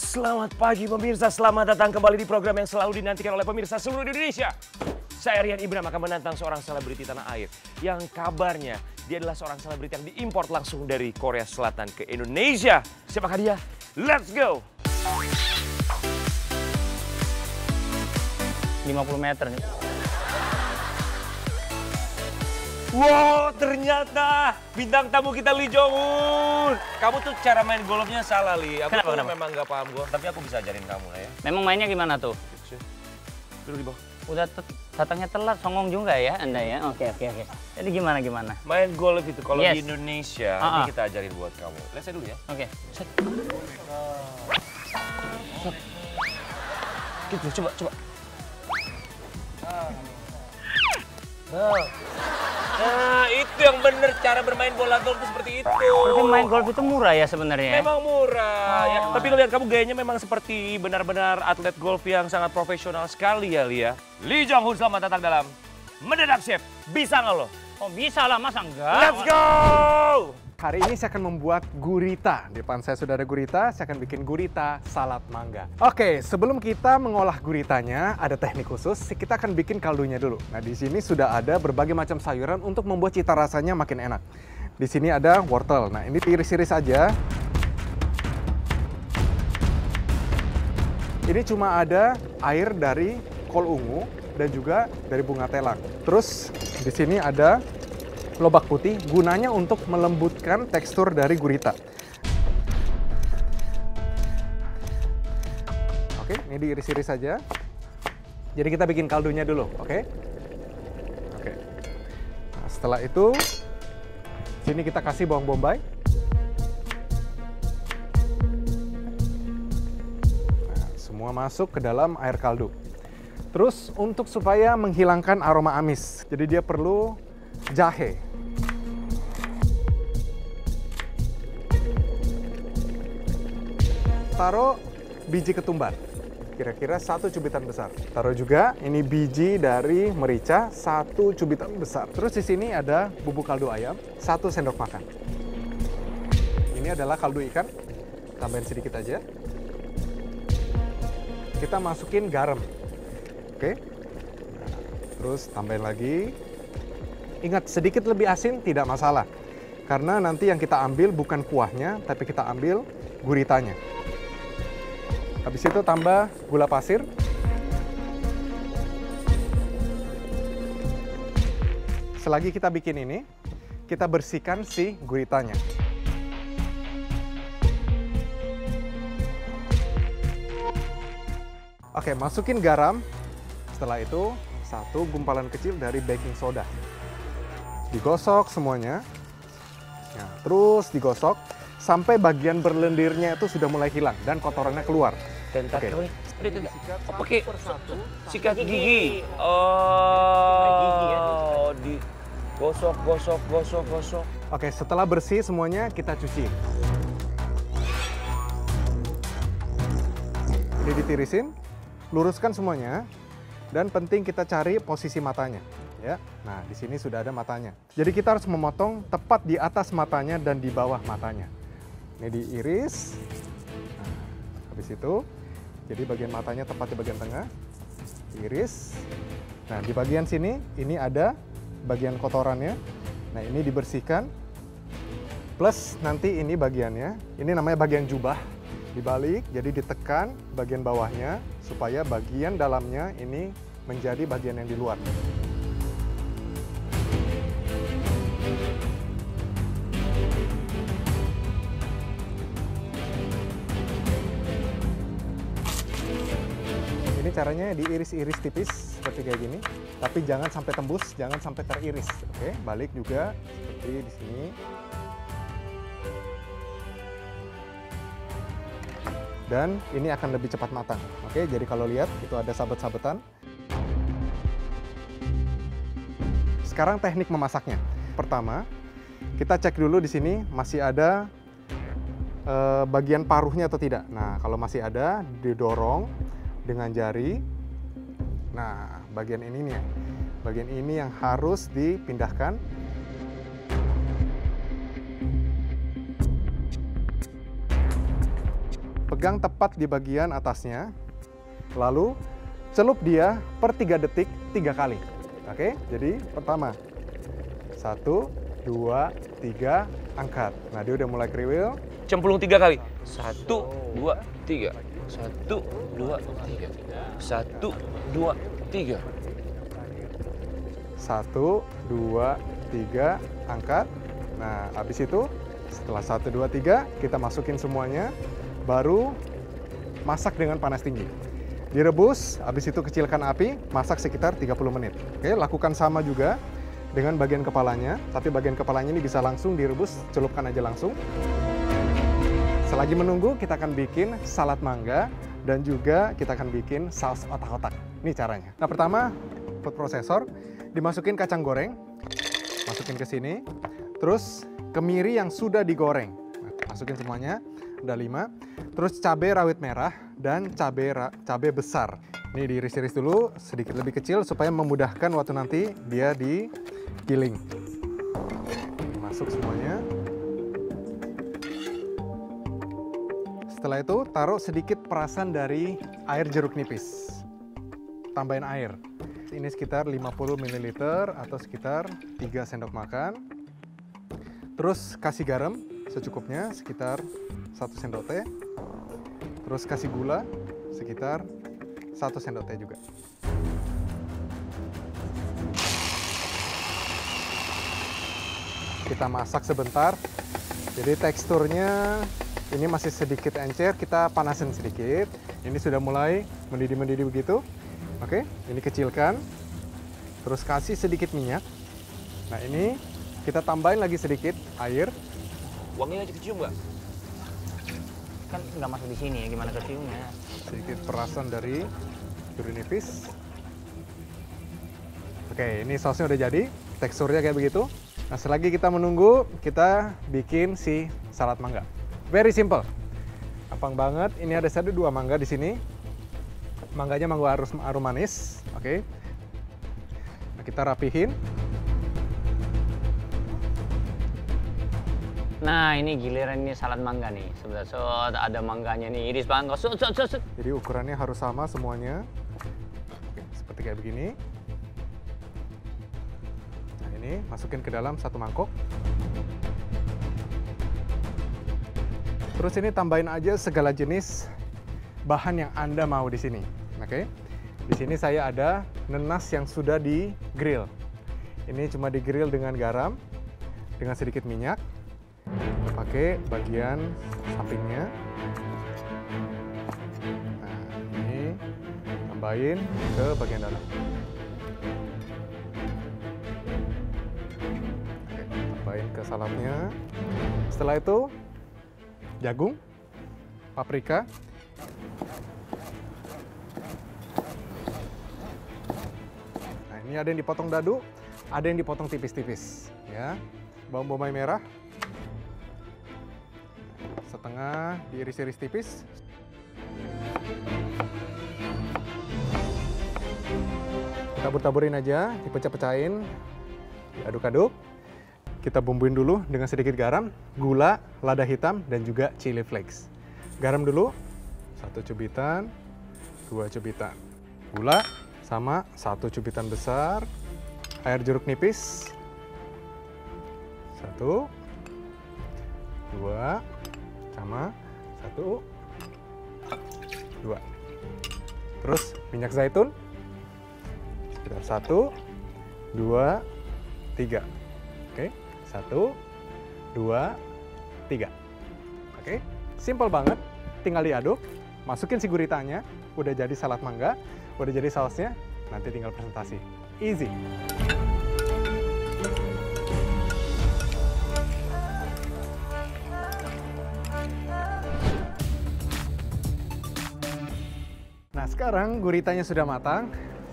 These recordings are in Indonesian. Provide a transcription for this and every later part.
Selamat pagi pemirsa, selamat datang kembali di program yang selalu dinantikan oleh pemirsa seluruh Indonesia. Saya Rian Ibram akan menantang seorang selebriti tanah air yang kabarnya dia adalah seorang selebriti yang diimpor langsung dari Korea Selatan ke Indonesia. Siapakah dia? Let's go! 50 meter nih. Wow, ternyata bintang tamu kita Lee Jong Un. Kamu tuh cara main golfnya salah, Lee. Aku tuh memang nggak paham golf, tapi aku bisa ajarin kamu lah ya. Memang mainnya gimana tuh? Dulu di bawah. Udah datangnya telat, songong juga ya Anda ya? Oke. Jadi gimana? Main golf itu kalau Yes. di Indonesia, ini kita ajarin buat kamu. Lihat saya dulu ya. Oke. Gitu, coba. Nah, itu yang bener cara bermain bola golf itu seperti itu. Berarti main golf itu murah ya sebenarnya? Memang murah ya. Tapi lihat kamu gayanya memang seperti benar-benar atlet golf yang sangat profesional sekali ya, Lia. Lee Jong Un, selamat datang dalam Mendadak Chef. Bisa nggak lo? Oh bisa lah, masa enggak? Let's go! Hari ini saya akan membuat gurita. Di depan saya sudah ada gurita, saya akan bikin gurita salad mangga. Oke, sebelum kita mengolah guritanya, ada teknik khusus. Kita akan bikin kaldunya dulu. Nah, di sini sudah ada berbagai macam sayuran untuk membuat cita rasanya makin enak. Di sini ada wortel. Nah, ini iris-iris aja. Ini cuma ada air dari kol ungu dan juga dari bunga telang. Terus di sini ada lobak putih, gunanya untuk melembutkan tekstur dari gurita. Oke, ini diiris-iris saja. Jadi kita bikin kaldunya dulu, oke? Oke. Nah, setelah itu, sini kita kasih bawang bombay. Nah, semua masuk ke dalam air kaldu. Terus untuk supaya menghilangkan aroma amis, jadi dia perlu jahe. Taruh biji ketumbar, kira-kira 1 cubitan besar. Taruh juga ini biji dari merica, 1 cubitan besar. Terus di sini ada bubuk kaldu ayam, 1 sendok makan. Ini adalah kaldu ikan, tambahin sedikit aja. Kita masukin garam, oke? Nah, terus tambahin lagi. Ingat, sedikit lebih asin tidak masalah. Karena nanti yang kita ambil bukan kuahnya, tapi kita ambil guritanya. Habis itu tambah gula pasir. Selagi kita bikin ini, kita bersihkan si guritanya. Oke, masukin garam. Setelah itu, 1 gumpalan kecil dari baking soda. Digosok semuanya. Nah, terus digosok sampai bagian berlendirnya itu sudah mulai hilang dan kotorannya keluar. Oke. Pakai sikat gigi. Gosok. Oke, setelah bersih semuanya kita cuci. Ini ditirisin, luruskan semuanya, dan penting kita cari posisi matanya. Ya, nah di sini sudah ada matanya. Jadi kita harus memotong tepat di atas matanya dan di bawah matanya. Ini diiris. Nah, habis itu, jadi bagian matanya tepat di bagian tengah. Iris. Nah, di bagian sini, ini ada bagian kotorannya. Nah, ini dibersihkan. Plus nanti ini bagiannya, ini namanya bagian jubah. Dibalik, jadi ditekan bagian bawahnya, supaya bagian dalamnya ini menjadi bagian yang di luar. Ini caranya diiris-iris tipis seperti kayak gini, tapi jangan sampai tembus, jangan sampai teriris. Oke, balik juga seperti di sini. Dan ini akan lebih cepat matang. Oke, jadi kalau lihat itu ada sabet-sabetan. Sekarang teknik memasaknya. Pertama, kita cek dulu di sini masih ada bagian paruhnya atau tidak. Nah, kalau masih ada, didorong dengan jari. Nah, bagian ini nih, bagian ini yang harus dipindahkan. pegang tepat di bagian atasnya, lalu celup dia per 3 detik 3 kali. Oke, jadi pertama 1, 2, 3, angkat. Nah, dia udah mulai kriwil. Cemplung 3 kali. 1, 2, 3. 1, 2, 3. 1, 2, 3. 1, 2, 3, angkat. Nah, habis itu setelah 1, 2, 3 kita masukin semuanya, baru masak dengan panas tinggi. Direbus, habis itu kecilkan api, masak sekitar 30 menit. Oke, lakukan sama juga dengan bagian kepalanya, tapi bagian kepalanya ini bisa langsung direbus, celupkan aja langsung. Selagi menunggu, kita akan bikin salad mangga dan juga kita akan bikin saus otak-otak. Ini caranya. Nah, pertama, food processor, dimasukin kacang goreng, masukin ke sini, terus kemiri yang sudah digoreng. Masukin semuanya, udah 5. Terus cabai rawit merah dan cabai besar. Ini diiris-iris dulu, sedikit lebih kecil supaya memudahkan waktu nanti dia digiling. Masuk semuanya. Setelah itu taruh sedikit perasan dari air jeruk nipis. Tambahin air. Ini sekitar 50 ml atau sekitar 3 sendok makan. Terus kasih garam secukupnya, sekitar 1 sendok teh. Terus kasih gula sekitar 1 sendok teh juga. Kita masak sebentar. Jadi teksturnya ini masih sedikit encer, kita panasin sedikit. Ini sudah mulai mendidih-mendidih begitu. Oke, ini kecilkan. Terus kasih sedikit minyak. Nah, ini kita tambahin lagi sedikit air. Wanginya kecium nggak? Kan nggak masuk di sini, gimana keciumnya? Sedikit perasan dari jeruk nipis. Oke, ini sausnya udah jadi. Teksturnya kayak begitu. Nah, selagi kita menunggu, kita bikin si salad mangga. Very simple. Gampang banget. Ini ada 1-2 mangga di sini. Mangganya mangga arum manis. Oke. Nah, kita rapihin. Nah, ini giliran ini salad mangga nih. Sebentar, ada mangganya nih, iris banget. Jadi ukurannya harus sama semuanya. Oke, seperti kayak begini. Nah, ini masukin ke dalam 1 mangkok. Terus ini tambahin aja segala jenis bahan yang Anda mau di sini. Oke. Di sini saya ada nanas yang sudah di grill. Ini cuma di grill dengan garam, dengan sedikit minyak. Kita pakai bagian sampingnya. Nah, ini tambahin ke bagian dalam. Oke, tambahin ke saladnya. Setelah itu jagung, paprika, nah ini ada yang dipotong dadu, ada yang dipotong tipis-tipis, ya. Bawang bombay merah, setengah diiris-iris tipis. Kita tabur-taburin aja, dipecah-pecahin, diaduk-aduk. Kita bumbuin dulu dengan sedikit garam, gula, lada hitam, dan juga chili flakes. Garam dulu, 1 cubitan, 2 cubitan. Gula sama 1 cubitan besar. Air jeruk nipis, 1, 2, sama 1, 2. Terus minyak zaitun, sekitar 1, 2, 3. Oke. 1, 2, 3. Oke, simple banget. Tinggal diaduk, masukin si guritanya, udah jadi salad mangga, udah jadi sausnya, nanti tinggal presentasi. Easy. Nah, sekarang guritanya sudah matang.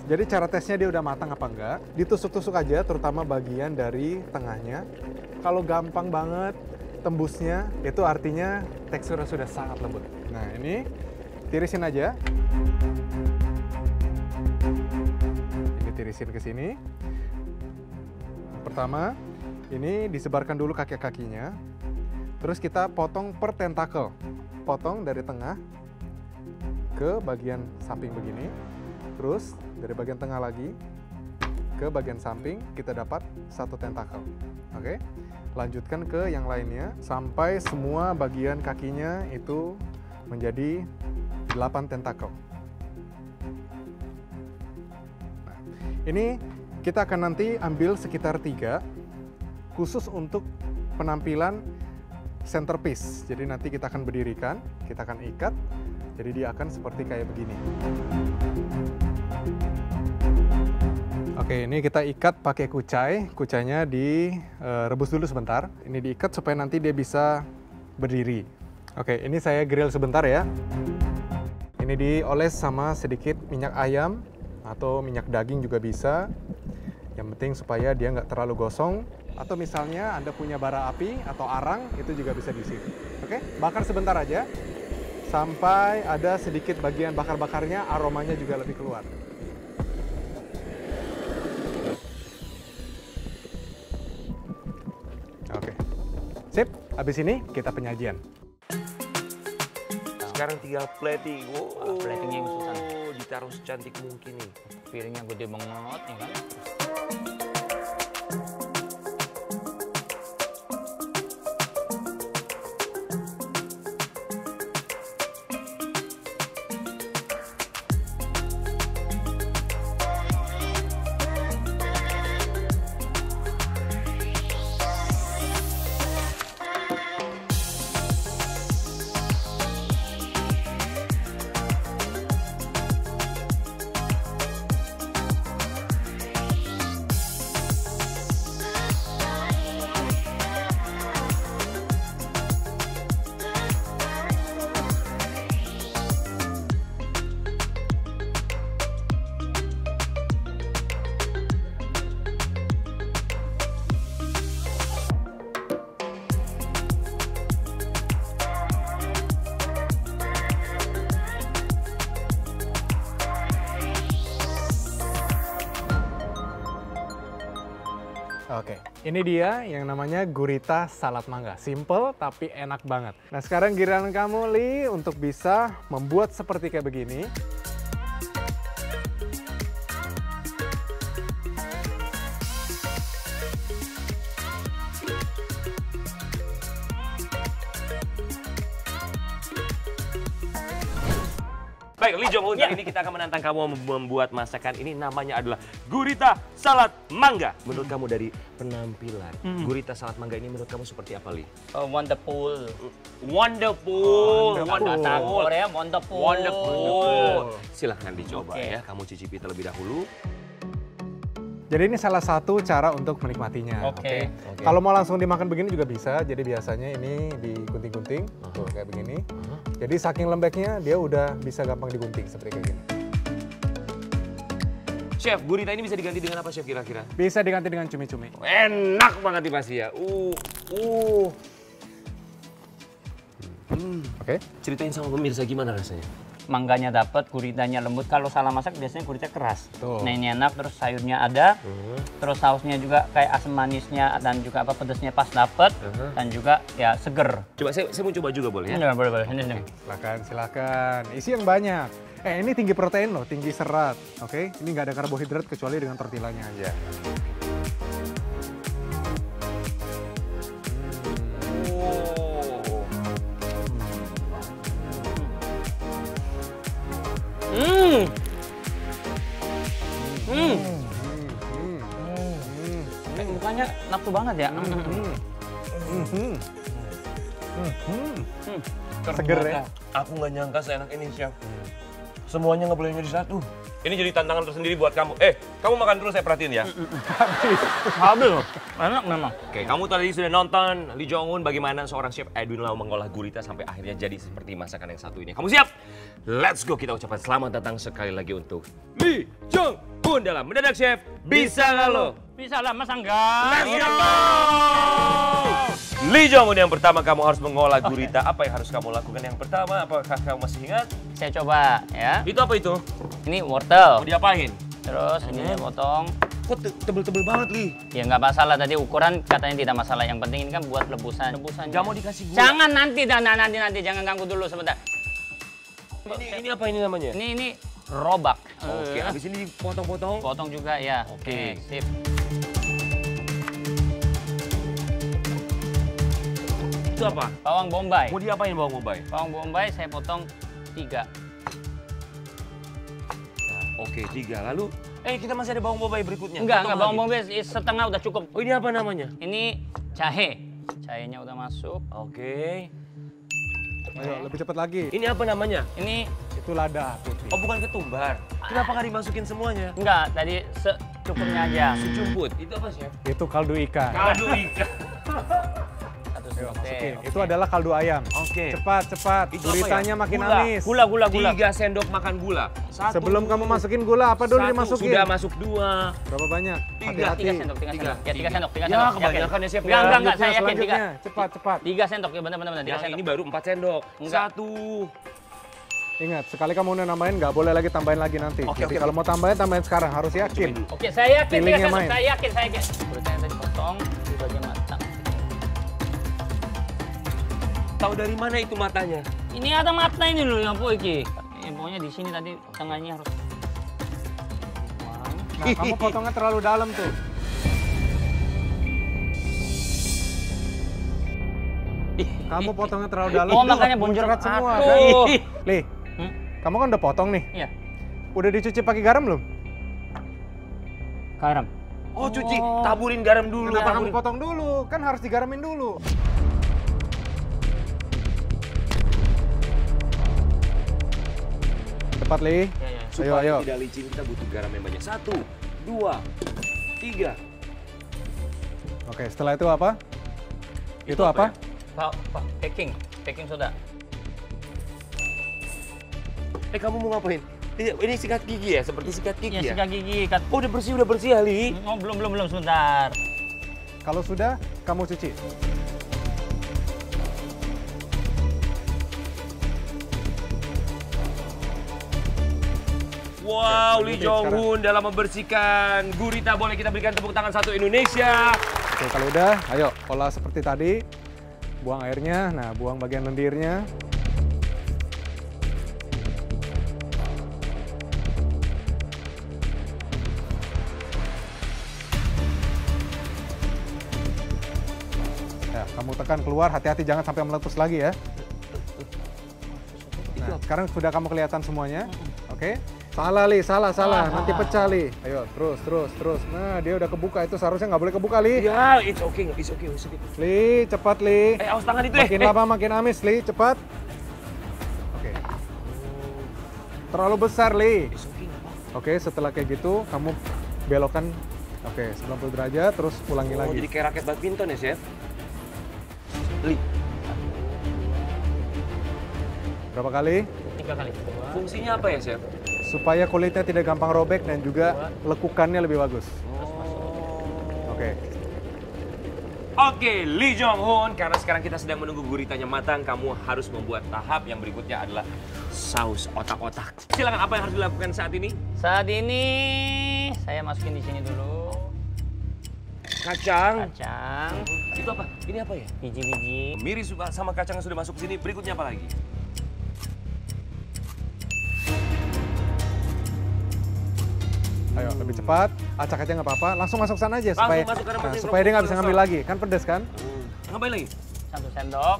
Jadi cara tesnya dia udah matang apa enggak, ditusuk-tusuk aja terutama bagian dari tengahnya. Kalau gampang banget tembusnya, itu artinya teksturnya sudah sangat lembut. Nah, ini tirisin aja. Ini tirisin ke sini. Pertama, ini disebarkan dulu kaki-kakinya. Terus kita potong per tentakel. Potong dari tengah ke bagian samping begini. Terus dari bagian tengah lagi ke bagian samping kita dapat satu tentakel. Oke. Lanjutkan ke yang lainnya sampai semua bagian kakinya itu menjadi 8 tentakel. Nah, ini kita akan nanti ambil sekitar 3 khusus untuk penampilan centerpiece. Jadi nanti kita akan berdirikan, kita akan ikat. Jadi dia akan seperti kayak begini. Oke, ini kita ikat pakai kucai. Kucainya direbus dulu sebentar. Ini diikat supaya nanti dia bisa berdiri. Oke, ini saya grill sebentar ya. Ini dioles sama sedikit minyak ayam atau minyak daging juga bisa. Yang penting supaya dia nggak terlalu gosong. Atau misalnya Anda punya bara api atau arang, itu juga bisa diisi. Oke, bakar sebentar aja. Sampai ada sedikit bagian bakar-bakarnya, aromanya juga lebih keluar. Oke, sip. Habis ini kita penyajian. Sekarang tinggal plating. Wow, platingnya yang susah. Ditaruh secantik mungkin nih. Piringnya gede banget ya kan. Oke, ini dia yang namanya gurita salad mangga. Simple tapi enak banget. Nah, sekarang giliran kamu, Li, untuk bisa membuat seperti kayak begini. Baik, Lee Jong-un, kali ini kita akan menantang kamu membuat masakan ini, namanya adalah gurita salad mangga. Menurut kamu dari penampilan, gurita salad mangga ini menurut kamu seperti apa, Lee? Wonderful. Wonderful. Bahasa Korea wonderful. Wonderful. Silahkan dicoba Oke. ya, kamu cicipi terlebih dahulu. Jadi ini salah satu cara untuk menikmatinya. Oke. Kalau mau langsung dimakan begini juga bisa. Jadi biasanya ini digunting-gunting, tuh kayak begini. Jadi saking lembeknya dia udah bisa gampang digunting seperti kayak gini. Chef, gurita ini bisa diganti dengan apa, Chef, kira-kira? Bisa diganti dengan cumi-cumi. Enak banget nih pasti ya. Oke. Ceritain sama pemirsa gimana rasanya? Mangganya dapat, guritanya lembut. Kalau salah masak biasanya gurita keras. Tuh. Nah ini enak, terus sayurnya ada, terus sausnya juga kayak asam manisnya dan juga apa pedasnya pas dapet, dan juga ya seger. Coba saya mau coba juga boleh ya? Ini boleh. Ini. Silakan. Isi yang banyak. Ini tinggi protein loh, tinggi serat. Oke, ini nggak ada karbohidrat kecuali dengan tortillanya aja. Mukanya nafsu banget ya. Seger ya? Aku nggak nyangka seenak ini, Chef. Semuanya nggak boleh jadi satu. Ini jadi tantangan tersendiri buat kamu. Kamu makan terus, saya perhatiin ya. Habis loh. Enak memang. Oke, kamu tadi sudah nonton Lee Jong-un bagaimana seorang Chef Edwin Lau mengolah gurita sampai akhirnya jadi seperti masakan yang satu ini. Kamu siap? Let's go, kita ucapkan selamat datang sekali lagi untuk Lee Jong-un dalam Mendadak Chef. Bisa nggak lo? Bisa lah, Mas Angga. Let's go! Lee Jong-un, yang pertama kamu harus mengolah gurita. Apa yang harus kamu lakukan yang pertama? Apakah kamu masih ingat? Saya coba ya. Itu apa itu? Ini wortel. Mau diapain? Terus ini potong. Kok tebel-tebel banget, Li? Ya nggak masalah, tadi ukuran katanya tidak masalah. Yang penting ini kan buat rebusan. Gak mau dikasih gula? Jangan nanti, jangan ganggu dulu sebentar. Ini apa ini namanya? Ini robak. Oke, habis ini dipotong-potong? Potong juga ya. Oke. Sip. Itu apa? Bawang bombay. Mau diapain bawang bombay? Bawang bombay saya potong 3. Oke, 3. Lalu, kita masih ada bawang bombay berikutnya? Enggak, Potong bawang lagi? bombay setengah udah cukup. Oh, ini apa namanya? Ini jahe. Jahenya udah masuk. Oke. Ayo, lebih cepat lagi. Ini apa namanya? Ini Itu lada putih. Oh, bukan ketumbar. Kenapa nggak dimasukin semuanya? enggak, tadi secukupnya aja. Sejumput. Itu apa, Chef? Itu kaldu ikan. Kaldu ikan. Satu Ayo, sendok masukin. teh. Itu adalah kaldu ayam. Oke. Cepat. Itu apa Guritanya ya? makin Gula. amis. Gula. 3 sendok makan gula. 1. Sebelum kamu masukin gula, apa dulu 1, dimasukin? Sudah masuk 2. Berapa banyak? 3. Hati-hati. 3 sendok, 3 sendok. Ya, 3 sendok, 3 Ya, sendok. kebanyakan ya, Chef, ya. Enggak, saya yakin 3. Selanjutnya, cepat. 3 sendok, ya benar-benar 3 Yang sendok. ini baru 4 sendok. Enggak. 1. Ingat, sekali kamu udah nambahin, nggak boleh lagi tambahin lagi nanti. Oke, Jadi oke, kalau mau tambahin sekarang, harus yakin. Oke, saya yakin 3 Feelingnya sendok. main. Saya yakin. Guritanya tadi potong di bagian mata. Tahu dari mana itu matanya? Ini ada mata ini loh, yang apa iki? Pokoknya di sini tadi tengahnya harus. Nah, kamu potongnya terlalu dalam tuh. Kamu potongnya terlalu dalam. Oh, makanya bonjol muncrat semua. aku. Kan? Li, Hmm? kamu kan udah potong nih. Iya. Udah dicuci pakai garam belum? Garam. Oh, cuci. Taburin garam dulu. Kenapa kamu taburin. potong dulu? Kan harus digaramin dulu. Cepat, Li. Ya. Supaya Ayo. tidak licin, kita butuh garam yang banyak. 1, 2, 3. Oke, setelah itu apa? Itu apa? Baking soda. Kamu mau ngapain? Ini sikat gigi ya? Seperti sikat gigi Ya, ya? sikat gigi. Oh, udah bersih ya, Li? Oh, belum sebentar. Kalau sudah, kamu cuci. Wow, Oke, Lee lanjut Jong Hoon dalam membersihkan gurita. Boleh kita berikan tepuk tangan satu Indonesia. Oke, kalau udah, ayo olah seperti tadi. Buang airnya, nah buang bagian lendirnya. Ya, kamu tekan keluar, hati-hati jangan sampai meletus lagi ya. Nah, sekarang sudah kamu kelihatan semuanya. Oke. Salah, Li, salah. Nanti pecah, Li. Ayo, terus. Nah, dia udah kebuka. Itu seharusnya nggak boleh kebuka, Li. Ya, it's okay. Li, cepat, Li. Awas tangan itu Makin lama makin amis, Li. Cepat. Oke. Terlalu besar, Li. It's okay, nggak apa-apa. Oke, setelah kayak gitu, kamu belokkan. Oke, 90 derajat, terus ulangi Oh, lagi. jadi kayak raket badminton ya, Chef? Li, Berapa kali? 3 kali. fungsinya apa ya, Chef? Supaya kulitnya tidak gampang robek dan juga lekukannya lebih bagus. Oke. Oke, Lee Jong Hoon, karena sekarang kita sedang menunggu guritanya matang, kamu harus membuat tahap yang berikutnya adalah saus otak-otak. Silakan, apa yang harus dilakukan saat ini? Saat ini saya masukin di sini dulu. Kacang. Itu apa? Ini apa ya? Biji-biji. Kemiri sama kacang yang sudah masuk ke sini, berikutnya apa lagi? Ayo, lebih cepat. Acak aja nggak apa-apa. Langsung masuk sana aja Langsung supaya masuk karena masih supaya dia nggak bisa belum ngambil selesai. lagi. Kan pedes kan? Ngapain lagi? 1 sendok.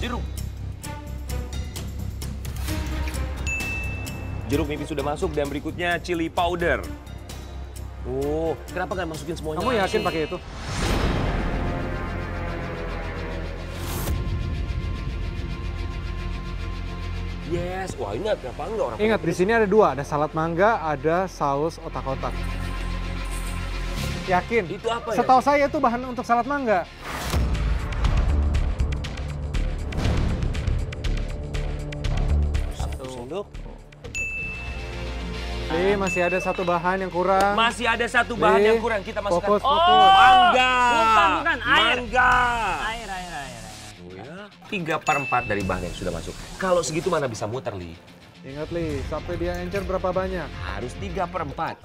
Jeruk. Jeruk nipis sudah masuk dan berikutnya chili powder. Oh, kenapa nggak masukin semuanya? Kamu yakin langsung? pakai itu? Yes, wah ini kenapa enggak orang? Ingat, di sini ada 2, ada salad mangga, ada saus otak-otak. Yakin? Itu apa ya? Setahu saya itu bahan untuk salad mangga. Satu sendok. Li, masih ada 1 bahan yang kurang. Masih ada 1 bahan Li, yang kurang, kita masukkan. fokus, fokus. Mangga. Bukan, air. Mangga. Air. Oh ya, 3/4 dari bahan yang sudah masuk. Kalau segitu mana bisa muter, Li? Ingat, Li, sampai dia encer berapa banyak? Harus 3/4.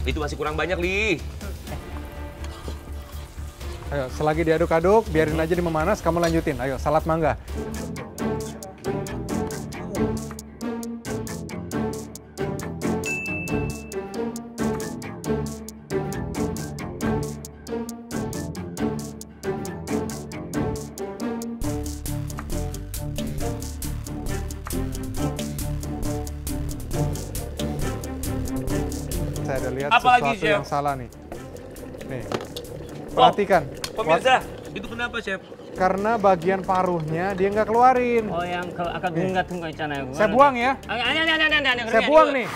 Itu masih kurang banyak, Li. Ayo, selagi diaduk-aduk, biarin aja di memanas, kamu lanjutin. Ayo, salad mangga. Saya ada lihat Apalagi, sesuatu Chef? yang salah nih. Nih, perhatikan. Pemirsa, itu kenapa, Chef? Karena bagian paruhnya dia nggak keluarin. Oh, yang agak gungat-gungat 있잖아요. Saya buang ya. 아니. Saya buang nih.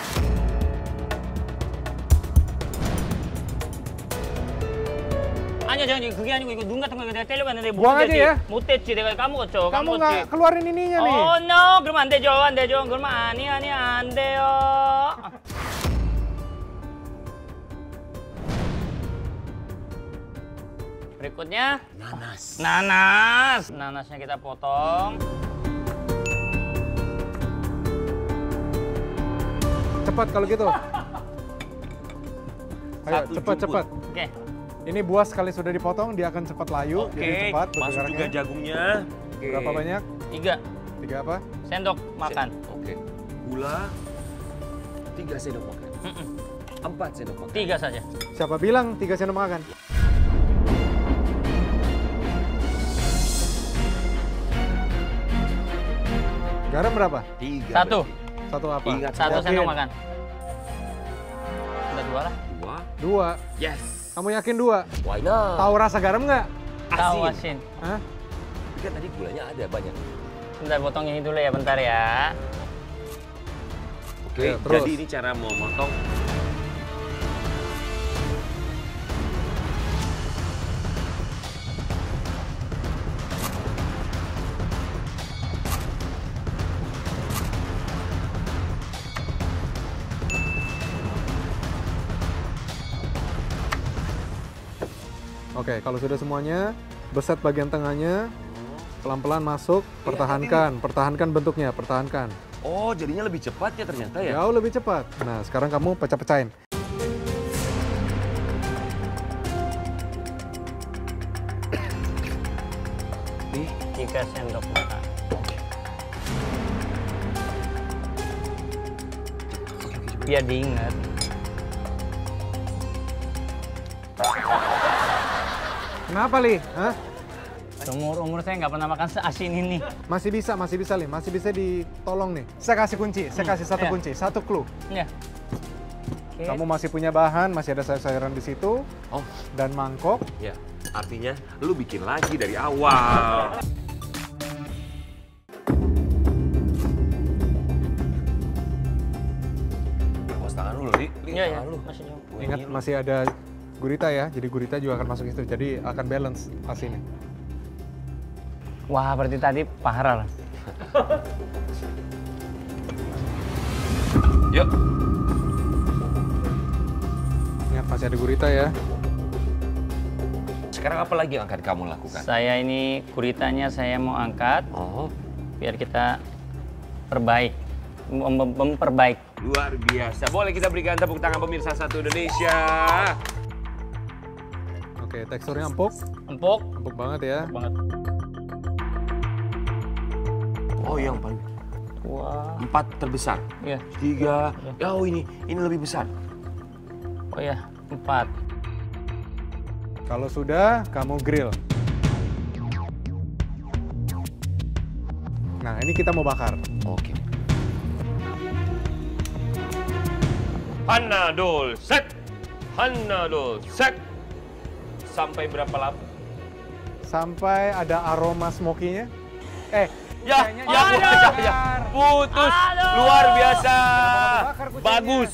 아니요, 저는 그게 아니고 이거 눈 같은 거 내가 떼려고 했는데 못 부항하지, 뗐지. 야? 못 뗐지. 내가 까먹었죠. Kamu 까먹었지. nggak keluarin ininya nih. Oh no, 그러면 안 되죠. 안 되죠. 그러면 아니 안 돼요. Berikutnya nanas. Nanasnya kita potong. Cepat kalau gitu. Ayo, Satu cepat. Oke. Ini buah sekali sudah dipotong, dia akan cepat layu, Oke, jadi cepat masuk juga bergeraknya. jagungnya. Oke. Berapa banyak? 3 3 apa? sendok makan. Oke. Gula 3 sendok makan. 4 sendok makan. 3 saja. Siapa bilang 3 sendok makan? Garam berapa? 3. 1. Satu apa? Ingat, 1 Yakin? sendok makan. Udah 2 lah. 2. Yes. Kamu yakin 2? Why not? Tahu rasa garam nggak? Tahu asin. Hah? Tapi kan tadi gulanya ada banyak. Bentar potong ini dulu ya, bentar ya. Oke, Ya, terus. jadi ini cara memotong. Oke, kalau sudah semuanya, beset bagian tengahnya, pelan-pelan masuk, pertahankan bentuknya, pertahankan. Oh, jadinya lebih cepat ya ternyata ya? Jauh lebih cepat. Nah, sekarang kamu pecah-pecahin. Nih, 3 sendok makan. Biar diingat. Kenapa, Li? Hah? Umur saya nggak pernah makan seasin ini. Masih bisa, Li. Masih bisa ditolong nih. Saya kasih kunci, saya kasih satu Iya. kunci, satu clue. Ya. Oke. Kamu masih punya bahan, masih ada sayur-sayuran di situ, oh dan mangkok. ya, artinya lu bikin lagi dari awal. Awas tangan lu, Li. Iya, ya. Tangan lu. Masih jauh. Ingat masih ada gurita ya, jadi gurita juga akan masuk situ. Jadi akan balance asinnya. Wah, berarti tadi parah lah. Yuk. Ingat masih ada gurita ya. Sekarang apa lagi yang akan kamu lakukan? Saya ini guritanya saya mau angkat Oh, biar kita memperbaik. luar biasa. Boleh kita berikan tepuk tangan pemirsa Satu Indonesia. Oke, teksturnya empuk. Empuk Empuk banget ya. banget. Oh, yang paling Wah. 4 terbesar. Iya. 3. Oh, ini lebih besar. Oh ya, 4. Kalau sudah, kamu grill. Nah, ini kita mau bakar. Oke. Hanadol set. Hanadol set. Sampai berapa lama? Sampai ada aroma smoky-nya. Ya, Kayaknya ya, bakar. ya, putus. Aduh. Luar biasa. Bakar kucingnya. Bagus.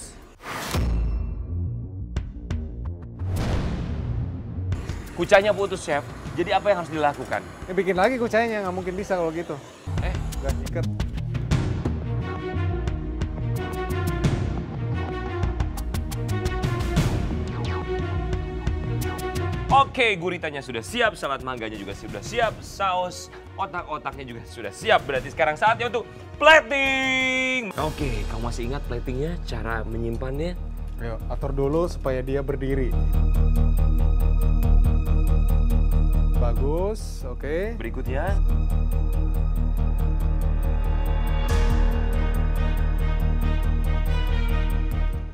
Kucanya putus, Chef. Jadi apa yang harus dilakukan? Ya, bikin lagi kucainya, nggak mungkin bisa kalau gitu. Udah ikat. Oke, guritanya sudah siap, salad mangganya juga sudah siap, saus otak-otaknya juga sudah siap. Berarti sekarang saatnya untuk plating. Oke, kamu masih ingat platingnya, cara menyimpannya? Ayo, atur dulu supaya dia berdiri. Bagus, oke. Berikutnya.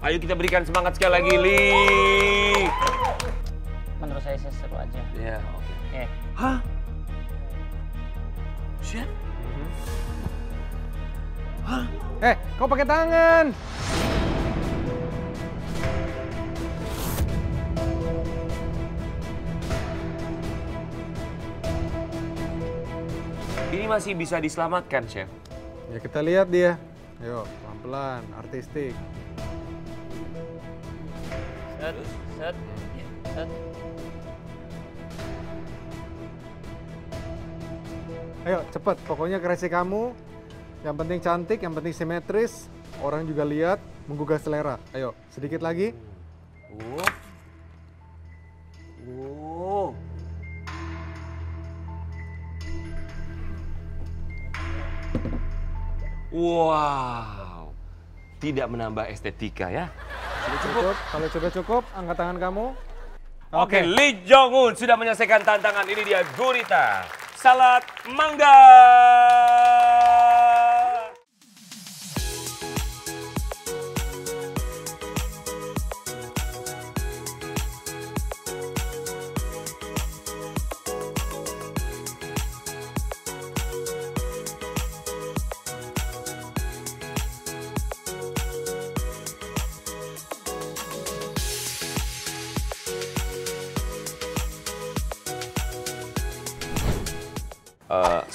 Ayo kita berikan semangat sekali lagi, Li. Menurut saya sih seru aja. Ya, oke. Oke. Hah? Chef? Hah? Kau pakai tangan. Ini masih bisa diselamatkan, Chef. Ya kita lihat dia. Ayo, pelan-pelan, artistik. Set, set, set. Ayo, cepet. Pokoknya kreasi kamu. Yang penting cantik, yang penting simetris. Orang juga lihat, menggugah selera. Ayo, sedikit lagi. Oh. Wow. Tidak menambah estetika ya. Sudah cukup. Kalau sudah cukup, angkat tangan kamu. Oke, Lee Jong-un sudah menyelesaikan tantangan. Ini dia gurita salad mangga.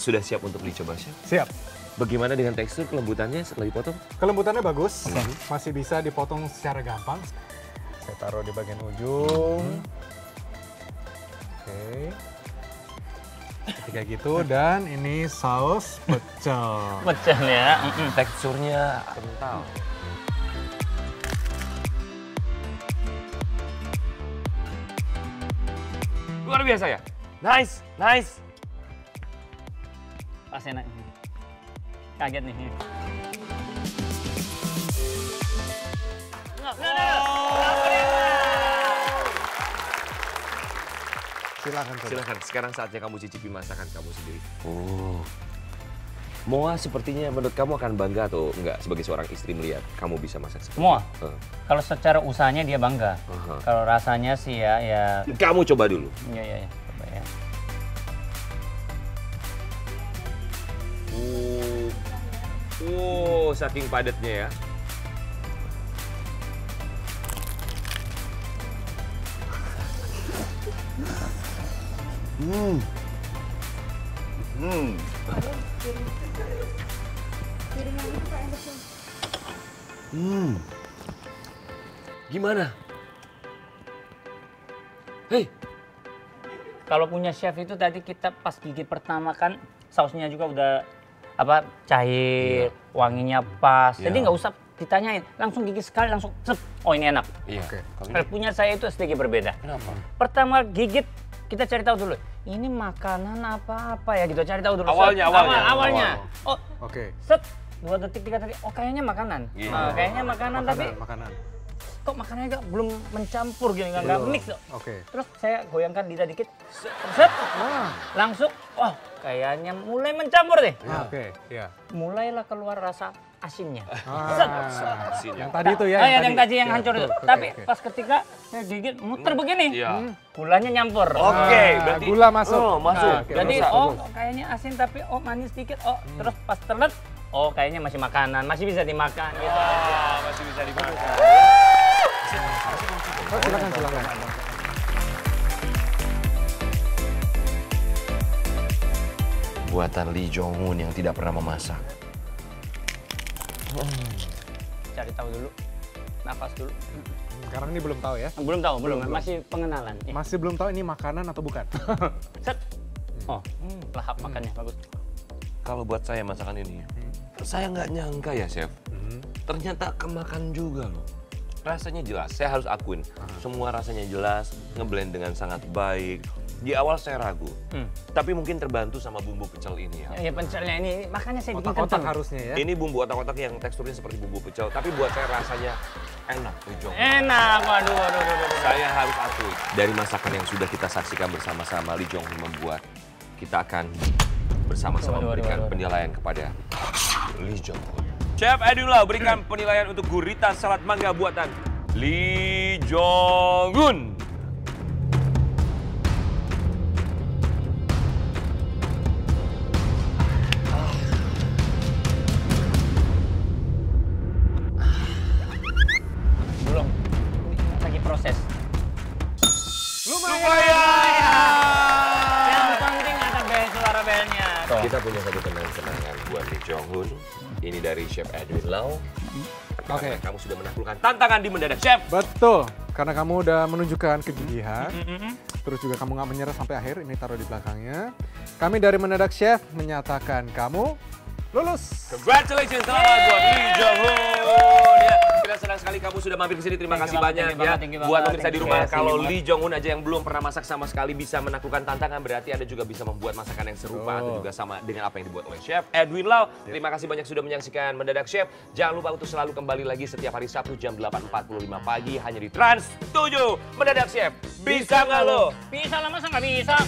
Sudah siap untuk dicoba, Chef? Siap. Bagaimana dengan tekstur kelembutannya setelah dipotong? Kelembutannya bagus. Masih bisa dipotong secara gampang. Saya taruh di bagian ujung. Oke. Ketika gitu, dan ini saus pecel. Pecel ya. Teksturnya kental. Luar biasa ya? Nice, nice. Pas enak. Kaget nih. Silakan. Silakan, sekarang saatnya kamu cicipi masakan kamu sendiri. Oh. Moa sepertinya menurut kamu akan bangga atau enggak sebagai seorang istri melihat kamu bisa masak seperti Moa, itu? kalau secara usahanya dia bangga. Kalau rasanya sih ya. Kamu coba dulu. Ya. Coba ya. Saking padatnya ya. Gimana? Hei, Kalau punya chef itu tadi kita pas gigit pertama kan sausnya juga udah cair, wanginya pas. Jadi nggak usah ditanyain, langsung gigit sekali langsung cep. Oh ini enak. iya. Kalau punya saya itu sedikit berbeda. Kenapa? Pertama gigit kita cari tahu dulu. Ini makanan apa ya gitu, cari tahu dulu. Awalnya. Oh, Oke. set 2 detik 3 detik. Oh kayaknya makanan. Iya. Kayaknya makanan tapi Makanan. kok makanannya belum mencampur gini nggak mix. Oke. Terus saya goyangkan lidah dikit, set, langsung, kayaknya mulai mencampur deh. Oke, ya. Mulailah keluar rasa asinnya. Asinnya. Yang tadi itu ya. Yang tadi yang Ya, hancur itu. betul. Tapi Oke. pas ketika saya gigit muter begini, Iya. gulanya nyampur. Oke, berarti gula masuk. masuk. Oke, Jadi bagus. kayaknya asin tapi manis sedikit. Terus pas telet, kayaknya masih makanan, masih bisa dimakan gitu. Masih bisa dimakan. Silakan. Buatan Lee Jong-un yang tidak pernah memasak. Cari tahu dulu, nafas dulu. Sekarang ini belum tahu ya. Belum tahu, masih pengenalan. Masih belum tahu ini makanan atau bukan. Set. Lahap makannya bagus. Kalau buat saya masakan ini, saya nggak nyangka ya, Chef. Ternyata kemakan juga loh. Rasanya jelas, saya harus akuin. Semua rasanya jelas, ngeblend dengan sangat baik. Di awal saya ragu, tapi mungkin terbantu sama bumbu pecel ini ya. Ya pecelnya ini, makanya saya bikin Otak-otak kentang. harusnya ya. Ini bumbu otak-otak yang teksturnya seperti bumbu pecel, tapi buat saya rasanya enak. Lee Jong-un. Enak, waduh. Saya harus akui, dari masakan yang sudah kita saksikan bersama-sama, Lee Jong-un membuat, kita akan bersama-sama memberikan penilaian kepada Lee Jong-un. Chef Edwin Lau berikan penilaian untuk gurita salad mangga buatan Lee Jong-un. Belum, lagi proses. Lumayan! Yang penting ada suara belnya. Kita punya satu kenang-kenangan buat Lee Jong-un. Ini dari Chef Edwin Lau. Oke. Kamu sudah menaklukkan tantangan di Mendadak Chef. Betul, karena kamu udah menunjukkan kegigihan, terus juga kamu nggak menyerah sampai akhir, ini taruh di belakangnya. Kami dari Mendadak Chef menyatakan kamu lulus. Congratulations, selamat buat Lee Jong-un. Ya, kita senang sekali kamu sudah mampir ke sini. Terima kasih banyak ya. Buat pemirsa di rumah, kalau Lee Jong-un aja yang belum pernah masak sama sekali bisa menaklukkan tantangan, berarti Anda juga bisa membuat masakan yang serupa atau juga sama dengan apa yang dibuat oleh Chef Edwin Lau. Terima kasih banyak sudah menyaksikan Mendadak Chef. Jangan lupa untuk selalu kembali lagi setiap hari Sabtu jam 8.45 pagi hanya di Trans 7. Mendadak Chef, bisa nggak lo? Bisa lah, masa nggak bisa?